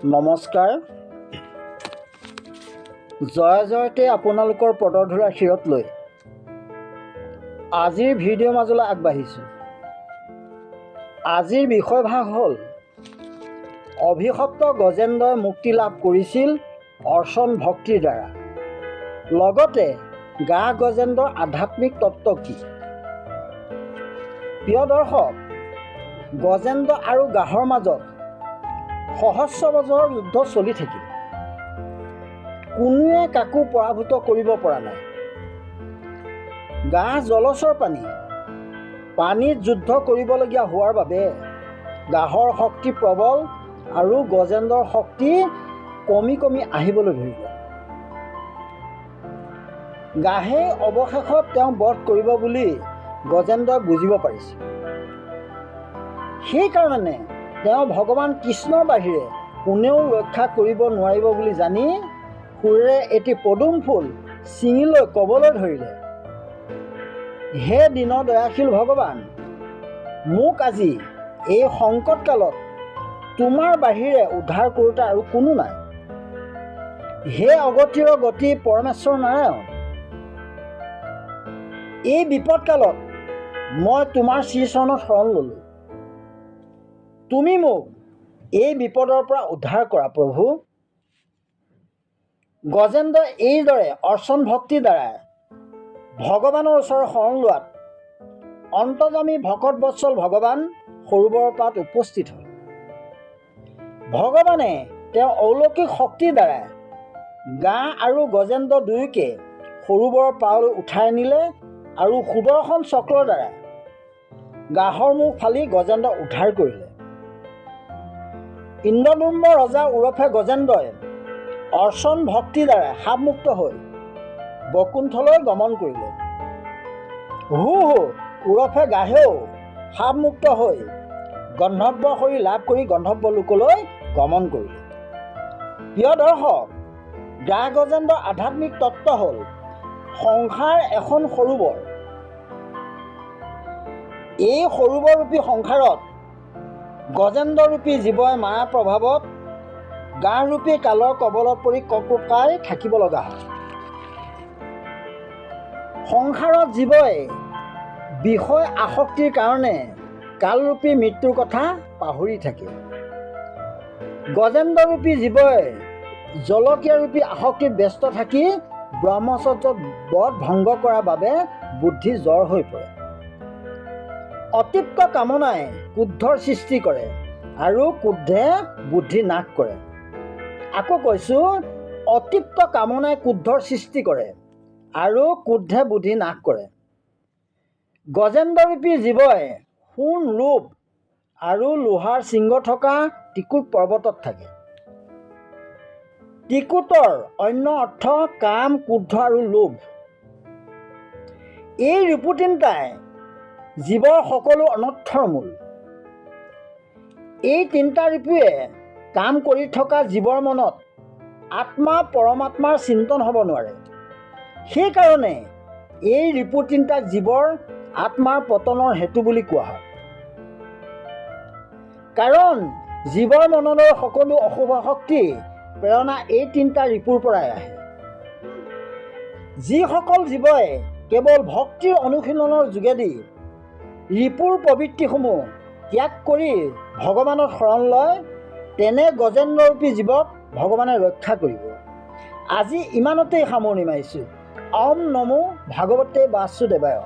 নমস্কাৰ। জয় জয়তে আপোনালোকৰ পদধূৰা শিৰত লৈ আজিৰ ভিডিঅ' মাজলৈ আগবাঢ়িছোঁ। আজিৰ বিষয়ভাগ হ'ল অভিশপ্ত গজেন্দ্ৰই মুক্তি লাভ কৰিছিল অৰ্চন ভক্তিৰ দ্বাৰা। লগতে গাহ গজেন্দ্ৰৰ আধ্যাত্মিক তত্ত্ব কি? প্ৰিয় দৰ্শক, গজেন্দ্ৰ আৰু গাহৰ মাজত সহস্ৰ বছৰৰ যুদ্ধ চলি থাকিল। কোনোৱে কাকো পৰাভূত কৰিব পৰা নাই। গাহ জলচৰ পানীত যুদ্ধ কৰিবলগীয়া হোৱাৰ বাবে গাহৰ শক্তি প্ৰবল আৰু গজেন্দ্ৰৰ শক্তি কমি কমি আহিবলৈ ধৰিলে। গাহেই অৱশেষত তেওঁ বধ কৰিব বুলি গজেন্দ্ৰই বুজিব পাৰিছিল। সেইকাৰণে তেওঁ ভগৱান কৃষ্ণৰ বাহিৰে কোনেও ৰক্ষা কৰিব নোৱাৰিব বুলি জানি সুৰেৰে এটি পদুম ফুল ছিঙি লৈ ক'বলৈ ধৰিলে, হে দীন দয়াশীল ভগৱান, মোক আজি এই সংকট কালত তোমাৰ বাহিৰে উদ্ধাৰ কৰোঁতা আৰু কোনো নাই। হে অগতিৰ গতি পৰমেশ্বৰ নাৰায়ণ, এই বিপদ কালত মই তোমাৰ শ্ৰীচৰণত শৰণ ল'লোঁ। তুমি মোক এই বিপদৰ পৰা উদ্ধাৰ কৰা প্ৰভু। গজেন্দ্ৰই এইদৰে অৰ্চন ভক্তিৰ দ্বাৰা ভগৱানৰ ওচৰত শৰণ লোৱাত অন্তৰ্যামী ভকত বৎসল ভগৱান সৰোবৰৰ পাৰত উপস্থিত হ'ল। ভগৱানে তেওঁ অলৌকিক শক্তিৰ দ্বাৰা গাহ আৰু গজেন্দ্ৰ দুয়োকে সৰোবৰৰ পাৰলৈ উঠাই নিলে আৰু সুদৰ্শন চক্ৰৰ দ্বাৰা গাহৰ মুখ ফালি গজেন্দ্ৰক উদ্ধাৰ কৰিলে। ইন্দ্ৰদুম্ন ৰজা ওৰফে গজেন্দ্ৰই অৰ্চন ভক্তিৰ দ্বাৰা সাপমুক্ত হৈ বৈকুণ্ঠলৈ গমন কৰিলে। হু ওৰফে গাহেও সাপমুক্ত হৈ গন্ধৰ্ব শৰীৰ লাভ কৰি গন্ধৰ্ব লোকলৈ গমন কৰিলে। প্ৰিয় দৰ্শক, গাহ গজেন্দ্ৰৰ আধ্যাত্মিক তত্ত্ব হ'ল সংসাৰ এখন সৰোবৰ। এই সৰোবৰৰূপী সংসাৰত গজেন্দ্ৰৰূপী জীৱই মায়া প্ৰভাৱত গাহৰূপী কালৰ কবলত পৰি ককোকাই থাকিব লগা হয়। সংসাৰত জীৱই বিষয় আসক্তিৰ কাৰণে কালৰূপী মৃত্যুৰ কথা পাহৰি থাকে। গজেন্দ্ৰৰূপী জীৱই জলকীয়াৰূপী আসক্তিত ব্যস্ত থাকি ব্ৰহ্মচৰ্যত বধ ভংগ কৰাৰ বাবে বুদ্ধি জ্বৰ হৈ পৰে। অতৃপ্ত কামনাই ক্ৰোধৰ সৃষ্টি কৰে আৰু ক্ৰোধে বুদ্ধি নাশ কৰে। আকৌ কৈছোঁ, অতৃপ্ত কামনাই ক্ৰোধৰ সৃষ্টি কৰে আৰু ক্ৰোধে বুদ্ধি নাশ কৰে। গজেন্দ্ৰৰূপী জীৱই সোণ ৰূপ আৰু লোহাৰ শৃংগ থকা ত্ৰিকুট পৰ্বতত থাকে। ত্ৰিকুটৰ অন্য অৰ্থ কাম, ক্ৰোধ আৰু লোভ। এই ৰিপু তিনিটাই জীৱৰ সকলো অনৰ্থৰ মূল। এই তিনিটা ৰিপুৱে কাম কৰি থকা জীৱৰ মনত আত্মা পৰমাত্মাৰ চিন্তন হ'ব নোৱাৰে। সেইকাৰণে এই ৰিপু তিনিটাক জীৱৰ আত্মাৰ পতনৰ হেতু বুলি কোৱা হয়। কাৰণ জীৱৰ মনলৈ সকলো অশুভ শক্তি প্ৰেৰণা এই তিনিটা ৰিপুৰ পৰাই আহে। যিসকল জীৱই কেৱল ভক্তিৰ অনুশীলনৰ যোগেদি ৰিপুৰ প্ৰবৃত্তিসমূহ ত্যাগ কৰি ভগৱানত শৰণ লয়, তেনে গজেন্দ্ৰৰূপী জীৱক ভগৱানে ৰক্ষা কৰিব। আজি ইমানতেই সামৰণি মাৰিছোঁ। ওম নমো ভাগৱতে বাসুদেৱায়।